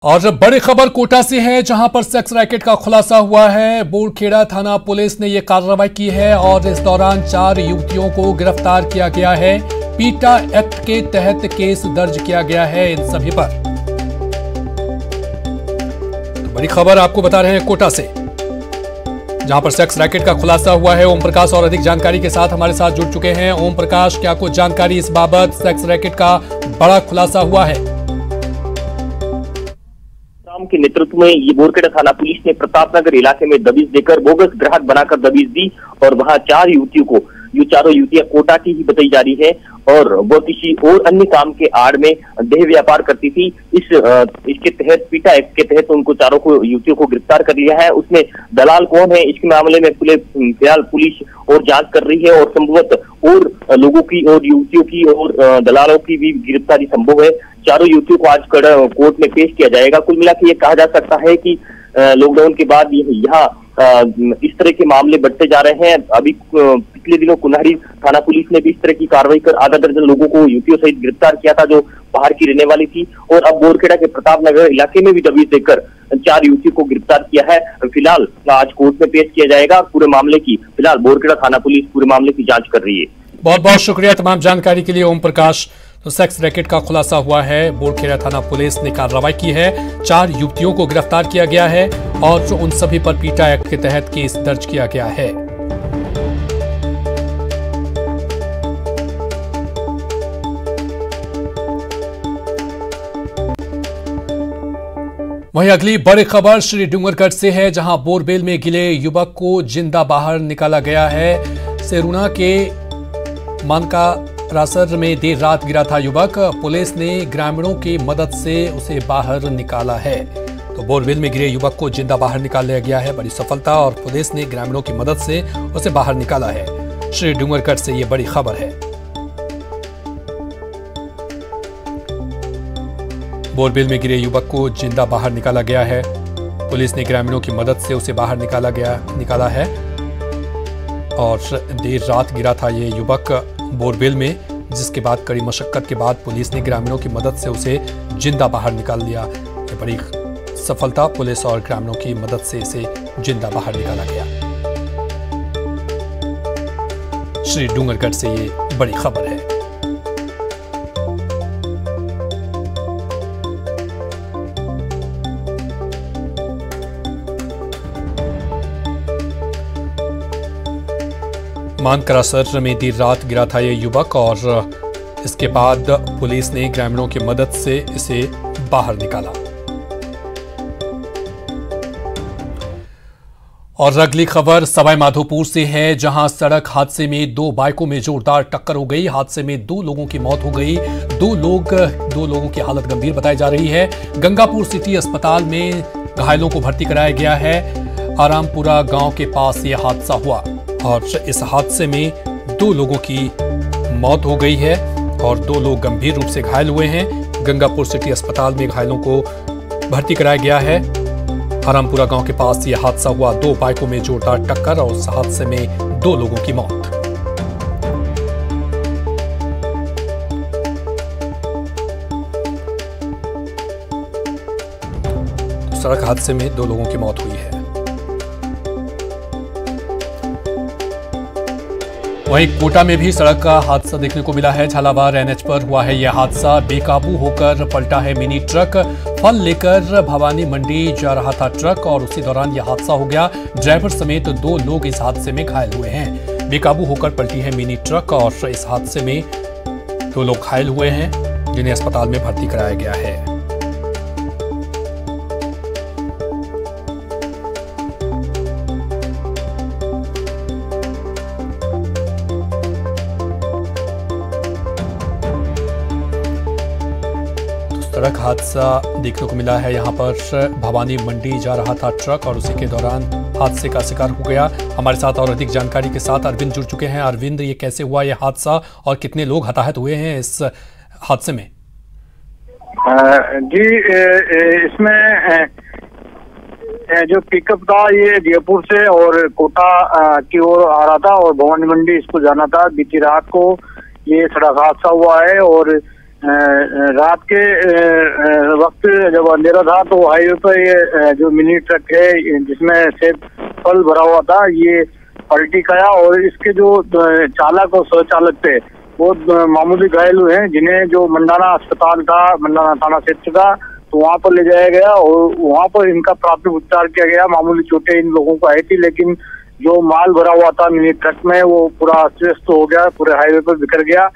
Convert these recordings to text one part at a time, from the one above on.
और बड़ी खबर कोटा से है, जहां पर सेक्स रैकेट का खुलासा हुआ है। बोरखेड़ा थाना पुलिस ने यह कार्रवाई की है और इस दौरान 4 युवतियों को गिरफ्तार किया गया है। पीटा एक्ट के तहत केस दर्ज किया गया है इन सभी पर। तो बड़ी खबर आपको बता रहे हैं कोटा से, जहां पर सेक्स रैकेट का खुलासा हुआ है। ओम प्रकाश और अधिक जानकारी के साथ हमारे साथ जुड़ चुके हैं। ओम प्रकाश, क्या कुछ जानकारी इस बाबत? सेक्स रैकेट का बड़ा खुलासा हुआ है। के नेतृत्व में ये बोरखेड़ा थाना पुलिस ने प्रतापनगर इलाके में दबिश देकर बोगस ग्राहक बनाकर दबिश दी और वहां 4 युवतियों को, ये चारों युवतियां कोटा की ही बताई जा रही है और वो किसी और अन्य काम के आड़ में देह व्यापार करती थी। इसके तहत पीटा एक्ट के तहत उनको चारों को युवतियों को गिरफ्तार कर लिया है। उसमें दलाल कौन है, इसके मामले में फिलहाल पुलिस और जांच कर रही है और संभवतः और लोगों की और युवतियों की और दलालों की भी गिरफ्तारी संभव है। चारों युवतियों को आज कोर्ट में पेश किया जाएगा। कुल मिलाकर ये कहा जा सकता है कि लॉकडाउन के बाद यहाँ इस तरह के मामले बढ़ते जा रहे हैं। अभी पिछले दिनों कुन्हारी थाना पुलिस ने भी इस तरह की कार्रवाई कर आधा दर्जन लोगों को युवतियों सहित गिरफ्तार किया था जो बाहर की रहने वाली थी, और अब बोरखेड़ा के प्रतापनगर इलाके में भी दबिश देकर 4 युवतियों को गिरफ्तार किया है। फिलहाल आज कोर्ट में पेश किया जाएगा। पूरे मामले की फिलहाल बोरखेड़ा थाना पुलिस पूरे मामले की जांच कर रही है। बहुत बहुत शुक्रिया तमाम जानकारी के लिए ओम प्रकाश। तो सेक्स रैकेट का खुलासा हुआ है, बोरखेड़ा थाना पुलिस ने कार्रवाई की है, 4 युवतियों को गिरफ्तार किया गया है और उन सभी पर पीटा एक्ट के तहत केस दर्ज किया गया है। वहीं अगली बड़ी खबर श्री डूंगरगढ़ से है, जहां बोरवेल में गिले युवक को जिंदा बाहर निकाला गया है। सेरुना के मानका रासर में देर रात गिरा था युवक। पुलिस ने ग्रामीणों की मदद से उसे बाहर निकाला है। तो बोरवेल में गिरे युवक को जिंदा बाहर निकाल लिया गया है, बड़ी सफलता, और पुलिस ने ग्रामीणों की मदद से उसे बाहर निकाला है। श्री डूंगरगढ़ से यह बड़ी खबर है। बोरवेल में गिरे युवक को जिंदा बाहर निकाला गया है। पुलिस ने ग्रामीणों की मदद से उसे बाहर निकाला है और देर रात गिरा था ये युवक बोरवेल में, जिसके बाद कड़ी मशक्कत के बाद पुलिस ने ग्रामीणों की मदद से उसे जिंदा बाहर निकाल लिया। ये बड़ी सफलता, पुलिस और ग्रामीणों की मदद से इसे जिंदा बाहर निकाला गया। श्री डूंगरगढ़ से ये बड़ी खबर है। मानकरासर में देर रात गिरा था ये युवक और इसके बाद पुलिस ने ग्रामीणों की मदद से इसे बाहर निकाला। और अगली खबर सवाई माधोपुर से है, जहां सड़क हादसे में 2 बाइकों में जोरदार टक्कर हो गई। हादसे में 2 लोगों की मौत हो गई। 2 लोगों की हालत गंभीर बताई जा रही है। गंगापुर सिटी अस्पताल में घायलों को भर्ती कराया गया है। आरामपुरा गांव के पास यह हादसा हुआ और इस हादसे में 2 लोगों की मौत हो गई है और 2 लोग गंभीर रूप से घायल हुए हैं। गंगापुर सिटी अस्पताल में घायलों को भर्ती कराया गया है। आरामपुरा गांव के पास यह हादसा हुआ। 2 बाइकों में जोरदार टक्कर और इस हादसे में 2 लोगों की मौत। सड़क हादसे में 2 लोगों की मौत हुई है। वहीं कोटा में भी सड़क का हादसा देखने को मिला है। झालावाड़ एनएच पर हुआ है यह हादसा। बेकाबू होकर पलटा है मिनी ट्रक। फल लेकर भवानी मंडी जा रहा था ट्रक और उसी दौरान यह हादसा हो गया। ड्राइवर समेत 2 लोग इस हादसे में घायल हुए हैं। बेकाबू होकर पलटी है मिनी ट्रक और इस हादसे में 2 लोग घायल हुए हैं, जिन्हें अस्पताल में भर्ती कराया गया है। सड़क हादसा देखने को मिला है। यहाँ पर भवानी मंडी जा रहा था ट्रक और उसी के दौरान हादसे का शिकार हो गया। हमारे साथ और अधिक जानकारी के साथ अरविंद जुड़ चुके हैं। अरविंद, ये कैसे हुआ यह हादसा और कितने लोग हताहत हुए हैं इस हादसे में? जी, इसमें जो पिकअप था ये जयपुर से और कोटा की ओर आ रहा था और भवानी मंडी इसको जाना था। बीती रात को ये सड़क हादसा हुआ है और रात के वक्त जब अंधेरा था तो हाईवे पर ये जो मिनी ट्रक है जिसमें सेब फल भरा हुआ था, ये पलटी खाया और इसके जो चालक और स्वचालक थे वो मामूली घायल हुए हैं, जिन्हें जो मंडाना अस्पताल था, मंडाना थाना क्षेत्र का, तो वहां पर ले जाया गया और वहां पर इनका प्राथमिक उपचार किया गया। मामूली चोटें इन लोगों को आई थी, लेकिन जो माल भरा हुआ था मिनी ट्रक में वो पूरा अस्त व्यस्त हो गया, पूरे हाईवे पर बिखर गया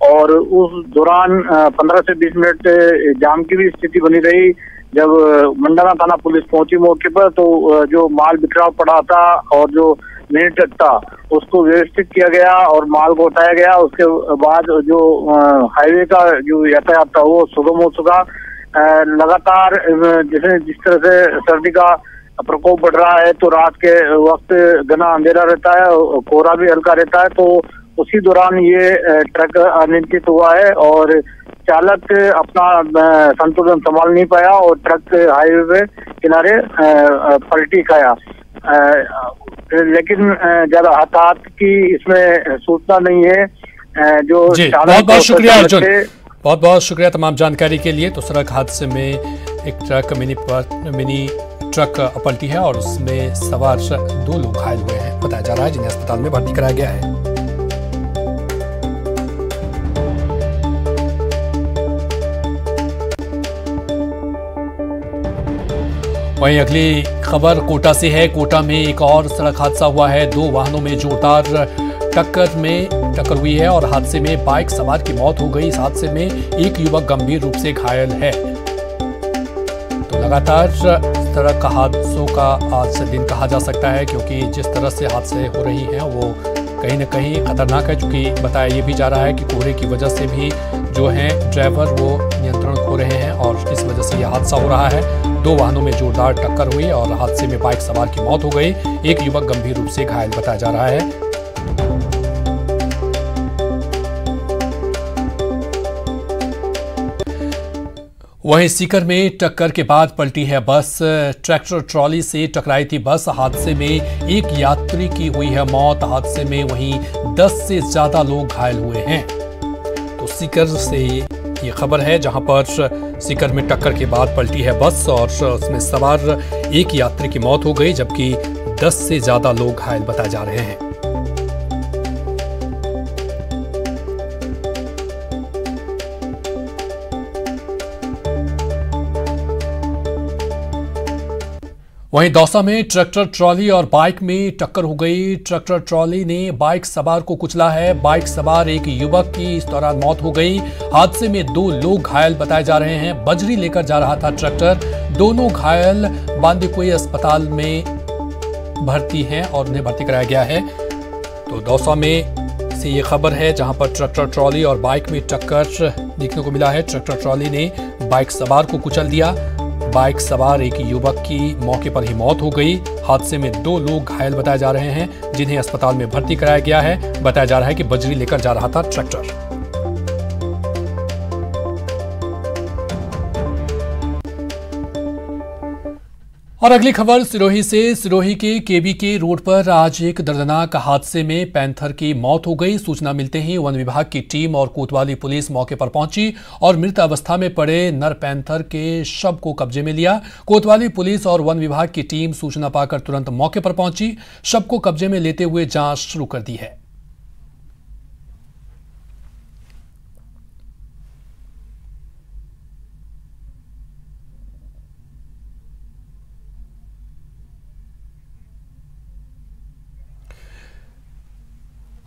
और उस दौरान 15 से 20 मिनट जाम की भी स्थिति बनी रही। जब मंडाना थाना पुलिस पहुंची मौके पर तो जो माल बिखरा पड़ा था और जो मिनी ट्रक था उसको व्यवस्थित किया गया और माल को उठाया गया। उसके बाद जो हाईवे का जो यातायात था वो सुगम हो चुका। लगातार जिस तरह से सर्दी का प्रकोप बढ़ रहा है तो रात के वक्त घना अंधेरा रहता है, कोहरा भी हल्का रहता है, तो उसी दौरान ये ट्रक अनियंत्रित हुआ है और चालक अपना संतुलन संभाल नहीं पाया और ट्रक हाईवे पे किनारे पलटी खाया। लेकिन ज्यादा हताहत की इसमें सूचना नहीं है। जो बहुत बहुत शुक्रिया अर्जुन, बहुत बहुत शुक्रिया तमाम जानकारी के लिए। तो सड़क हादसे में एक ट्रक मिनी ट्रक पलटी है और उसमें सवार 2 लोग घायल हुए हैं बताया जा रहा है, जिन्हें अस्पताल में भर्ती कराया गया है। वहीं अगली खबर कोटा से है। कोटा में एक और सड़क हादसा हुआ है। 2 वाहनों में जोरदार टक्कर हुई है और हादसे में बाइक सवार की मौत हो गई। इस हादसे में एक युवक गंभीर रूप से घायल है। तो लगातार सड़क हादसों का आज दिन कहा जा सकता है, क्योंकि जिस तरह से हादसे हो रही हैं वो कहीं न कहीं खतरनाक है। चूंकि बताया ये भी जा रहा है कि कोहरे की वजह से भी जो है ड्राइवर वो नियंत्रण खो रहे हैं और इस वजह से यह हादसा हो रहा है। 2 वाहनों में जोरदार टक्कर हुई और हादसे में बाइक सवार की मौत हो गई। एक युवक गंभीर रूप से घायल बताया जा रहा है। वहीं सीकर में टक्कर के बाद पलटी है बस। ट्रैक्टर ट्रॉली से टकराई थी बस। हादसे में एक यात्री की हुई है मौत। हादसे में वहीं 10 से ज्यादा लोग घायल हुए हैं। तो सीकर से ये खबर है, जहां पर सीकर में टक्कर के बाद पलटी है बस और उसमें सवार एक यात्री की मौत हो गई, जबकि 10 से ज्यादा लोग घायल बताए जा रहे हैं। वहीं दौसा में ट्रैक्टर ट्रॉली और बाइक में टक्कर हो गई। ट्रैक्टर ट्रॉली ने बाइक सवार को कुचला है। बाइक सवार एक युवक की इस दौरान मौत हो गई। हादसे में 2 लोग घायल बताए जा रहे हैं। बजरी लेकर जा रहा था ट्रैक्टर। दोनों घायल बांदीकुई अस्पताल में भर्ती हैं और उन्हें भर्ती कराया गया है। तो दौसा में से ये खबर है, जहां पर ट्रैक्टर ट्रॉली और बाइक में टक्कर देखने को मिला है। ट्रैक्टर ट्रॉली ने बाइक सवार को कुचल दिया। बाइक सवार एक युवक की मौके पर ही मौत हो गई। हादसे में 2 लोग घायल बताए जा रहे हैं, जिन्हें अस्पताल में भर्ती कराया गया है। बताया जा रहा है कि बजरी लेकर जा रहा था ट्रैक्टर। और अगली खबर सिरोही से। सिरोही के केबीके रोड पर आज एक दर्दनाक हादसे में पैंथर की मौत हो गई। सूचना मिलते ही वन विभाग की टीम और कोतवाली पुलिस मौके पर पहुंची और मृत अवस्था में पड़े नर पैंथर के शव को कब्जे में लिया। कोतवाली पुलिस और वन विभाग की टीम सूचना पाकर तुरंत मौके पर पहुंची। शव को कब्जे में लेते हुए जांच शुरू कर दी है।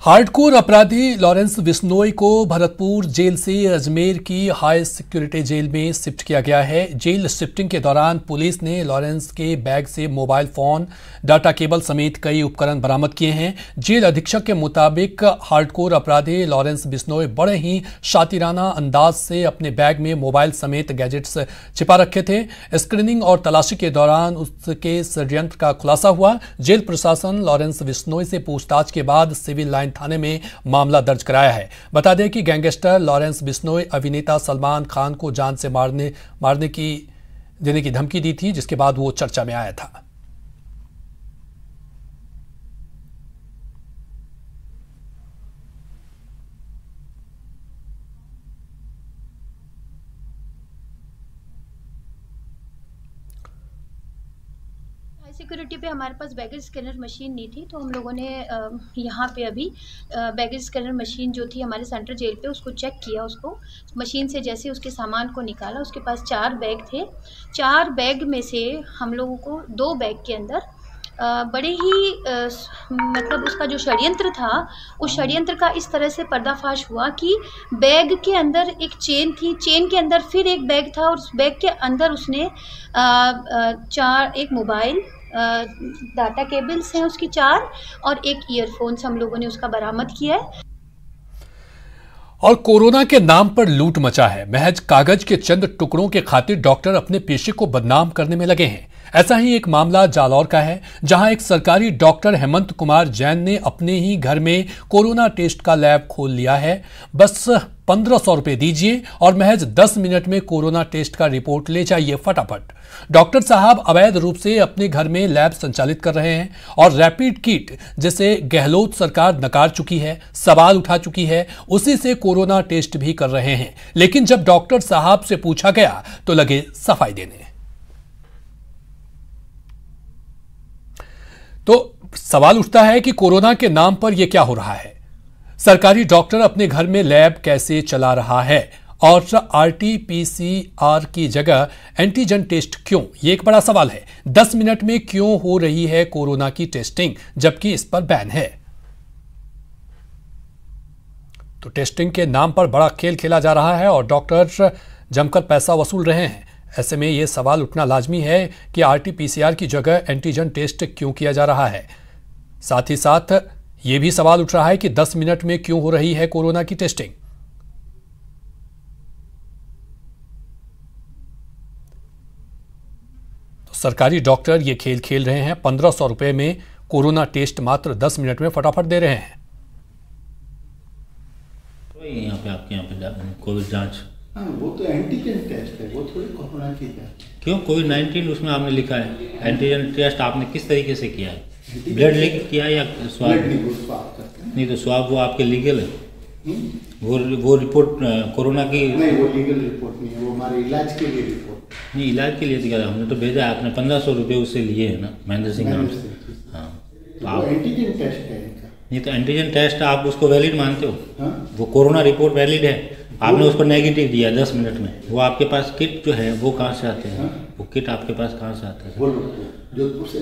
हार्डकोर अपराधी लॉरेंस बिश्नोई को भरतपुर जेल से अजमेर की हाई सिक्योरिटी जेल में शिफ्ट किया गया है। जेल शिफ्टिंग के दौरान पुलिस ने लॉरेंस के बैग से मोबाइल फोन, डाटा केबल समेत कई उपकरण बरामद किए हैं। जेल अधीक्षक के मुताबिक हार्डकोर अपराधी लॉरेंस बिश्नोई बड़े ही शातिराना अंदाज से अपने बैग में मोबाइल समेत गैजेट्स छिपा रखे थे। स्क्रीनिंग और तलाशी के दौरान उसके षड्यंत्र का खुलासा हुआ। जेल प्रशासन लॉरेंस बिश्नोई से पूछताछ के बाद सिविल लाइन थाने में मामला दर्ज कराया है। बता दें कि गैंगस्टर लॉरेंस बिश्नोई अभिनेता सलमान खान को जान से देने की धमकी दी थी, जिसके बाद वो चर्चा में आया था। सिक्योरिटी पे हमारे पास बैगेज स्कैनर मशीन नहीं थी, तो हम लोगों ने यहाँ पे अभी बैगेज स्कैनर मशीन जो थी हमारे सेंट्रल जेल पे उसको चेक किया। उसको मशीन से जैसे उसके सामान को निकाला, उसके पास 4 बैग थे। 4 बैग में से हम लोगों को 2 बैग के अंदर बड़े ही मतलब उसका जो षड्यंत्र था, उस षड्यंत्र का इस तरह से पर्दाफाश हुआ कि बैग के अंदर एक चेन थी, चेन के अंदर फिर एक बैग था, और उस बैग के अंदर उसने एक मोबाइल, डाटा केबल्स हैं उसकी 4, और एक ईयरफोन्स हम लोगों ने उसका बरामद किया है। और कोरोना के नाम पर लूट मचा है। महज कागज के चंद टुकड़ों के खातिर डॉक्टर अपने पेशे को बदनाम करने में लगे हैं। ऐसा ही एक मामला जालौर का है, जहां एक सरकारी डॉक्टर हेमंत कुमार जैन ने अपने ही घर में कोरोना टेस्ट का लैब खोल लिया है। बस 1500 रुपए दीजिए और महज 10 मिनट में कोरोना टेस्ट का रिपोर्ट ले जाइए फटाफट। डॉक्टर साहब अवैध रूप से अपने घर में लैब संचालित कर रहे हैं और रैपिड किट, जिसे गहलोत सरकार नकार चुकी है, सवाल उठा चुकी है, उसी से कोरोना टेस्ट भी कर रहे हैं। लेकिन जब डॉक्टर साहब से पूछा गया तो लगे सफाई देने। तो सवाल उठता है कि कोरोना के नाम पर यह क्या हो रहा है? सरकारी डॉक्टर अपने घर में लैब कैसे चला रहा है और RT-PCR की जगह एंटीजन टेस्ट क्यों? ये एक बड़ा सवाल है। 10 मिनट में क्यों हो रही है कोरोना की टेस्टिंग, जबकि इस पर बैन है? तो टेस्टिंग के नाम पर बड़ा खेल खेला जा रहा है और डॉक्टर जमकर पैसा वसूल रहे हैं। ऐसे में यह सवाल उठना लाजमी है कि RT-PCR की जगह एंटीजन टेस्ट क्यों किया जा रहा है। साथ ही साथ यह भी सवाल उठ रहा है कि 10 मिनट में क्यों हो रही है कोरोना की टेस्टिंग। तो सरकारी डॉक्टर ये खेल खेल रहे हैं। 1500 रुपए में कोरोना टेस्ट मात्र 10 मिनट में फटाफट दे रहे हैं। यहाँ पे आपके यहाँ पे कोविड जांच, हाँ, वो तो एंटीजन टेस्ट है, वो थोड़ी कोरोना की जांच। क्यों कोविड-19 उसमें आपने लिखा है? एंटीजन टेस्ट आपने किस तरीके से किया है? ब्लड लीक किया या स्वाब? नहीं तो स्वाब वो आपके लीगल है। वो रिपोर्ट कोरोना की नहीं, वो लीगल रिपोर्ट नहीं है, वो हमारे इलाज के लिए रिपोर्ट। नहीं, इलाज के लिए तो क्या, हमने तो भेजा है। आपने 1500 रुपये उससे लिए है ना, महेंद्र सिंह नाम से। हाँ, तो आप एंटीजन टेस्ट है इनका। नहीं तो एंटीजन टेस्ट आप उसको वैलिड मानते हो? हाँ? वो कोरोना रिपोर्ट वैलिड है, आपने उसको नेगेटिव दिया 10 मिनट में। वो आपके पास किट जो है वो कहाँ से आते हैं? हाँ? वो किट आपके पास कहाँ से आते हैं? वो जोधपुर से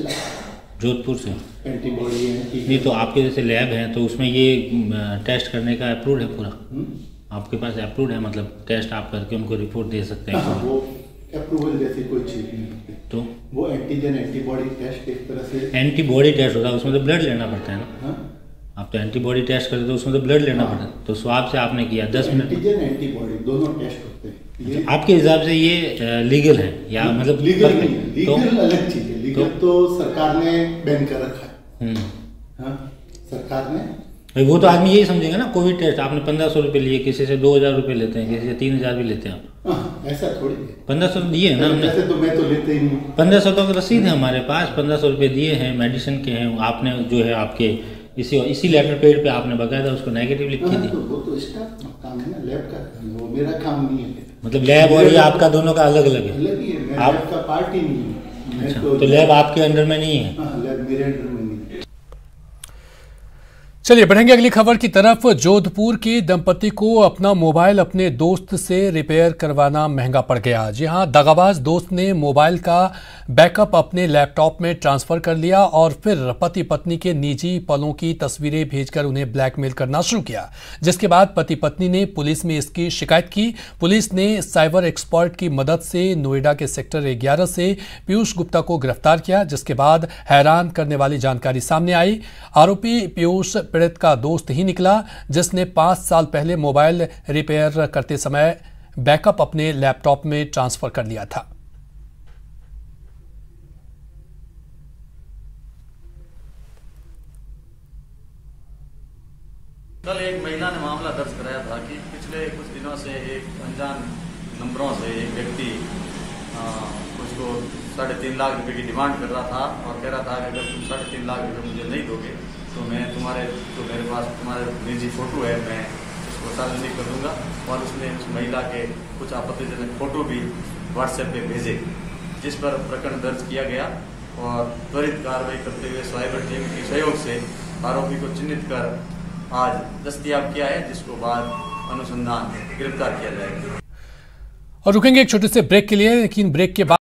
जोधपुर से एंटीबॉडी है। नहीं तो आपके जैसे लैब है तो उसमें ये टेस्ट करने का अप्रूव्ड है पूरा? आपके पास अप्रूव्ड है, मतलब टेस्ट आप करके उनको रिपोर्ट दे सकते हैं? हाँ, वो अप्रूवल जैसी कोई चीज नहीं होती। तो वो एंटीजन एंटीबॉडी टेस्ट एक तरह से एंटीबॉडी टेस्ट होता है, उसमें तो ब्लड लेना पड़ता है ना। हाँ? आप तो एंटीबॉडी टेस्ट करते तो उसमें तो ब्लड लेना पड़ता है। तो स्वाब से आपने किया 10 मिनट। एंटीजन एंटीबॉडी दोनों टेस्ट होते हैं। ये आपके हिसाब से ये लीगल है या मतलब लीगल नहीं है? लीगल अलग चीज है। लीगल तो सरकार ने बैन कर रखा है। हाँ, सरकार ने। वो तो आदमी यही समझेगा ना, कोविड टेस्ट आपने 1500 रुपये लिए, किसी से 2000 रुपये लेते हैं, किसी से 3000 भी लेते हैं आप। हाँ, ऐसा थोड़ी है। 1500 दिए है ना हमने। ऐसे तो मैं तो लेते ही नहीं। 1500 तो रसीद है हमारे पास, 1500 रुपये दिए हैं, मेडिसिन के हैं। आपने जो है आपके इसी लेटर पेड पे आपने बकायदा उसको नेगेटिव लिख के दी। तो वो तो इसका काम है ना, लैब का काम है, वो मेरा काम नहीं है। मतलब लैब और ये आपका दोनों का अलग अलग है? अलग ही है, मैं आप लैब का पार्ट ही नहीं हूँ। अच्छा, तो लैब आपके अंडर में नहीं है? हाँ, लैब मेरे अंडर में नहीं। चलिए बढ़ेंगे अगली खबर की तरफ। जोधपुर के दंपति को अपना मोबाइल अपने दोस्त से रिपेयर करवाना महंगा पड़ गया। जी हां, दगाबाज दोस्त ने मोबाइल का बैकअप अपने लैपटॉप में ट्रांसफर कर लिया और फिर पति पत्नी के निजी पलों की तस्वीरें भेजकर उन्हें ब्लैकमेल करना शुरू किया, जिसके बाद पति पत्नी ने पुलिस में इसकी शिकायत की। पुलिस ने साइबर एक्सपर्ट की मदद से नोएडा के सेक्टर 11 से पीयूष गुप्ता को गिरफ्तार किया, जिसके बाद हैरान करने वाली जानकारी सामने आई। आरोपी पीयूष पीड़ित का दोस्त ही निकला, जिसने 5 साल पहले मोबाइल रिपेयर करते समय बैकअप अपने लैपटॉप में ट्रांसफर कर लिया था। कल एक महिला ने मामला दर्ज कराया था कि पिछले कुछ दिनों से एक अनजान नंबरों से एक व्यक्ति उसको 3.5 लाख रुपए की डिमांड कर रहा था और कह रहा था कि अगर तुम 3.5 लाख रुपए मुझे नहीं दोगे तो मैं मेरे पास तुम्हारे निजी फोटो है, मैं उसको सार्वजनिक कर दूंगा। और उसने उस महिला के कुछ आपत्तिजनक फोटो भी व्हाट्सएप पे भेजे, जिस पर प्रकरण दर्ज किया गया और त्वरित कार्रवाई करते हुए साइबर टीम के सहयोग से आरोपी को चिन्हित कर आज दस्तयाब किया है, जिसको बाद अनुसंधान गिरफ्तार किया जाएगा। और रुकेंगे एक छोटे से ब्रेक के लिए, लेकिन ब्रेक के बाद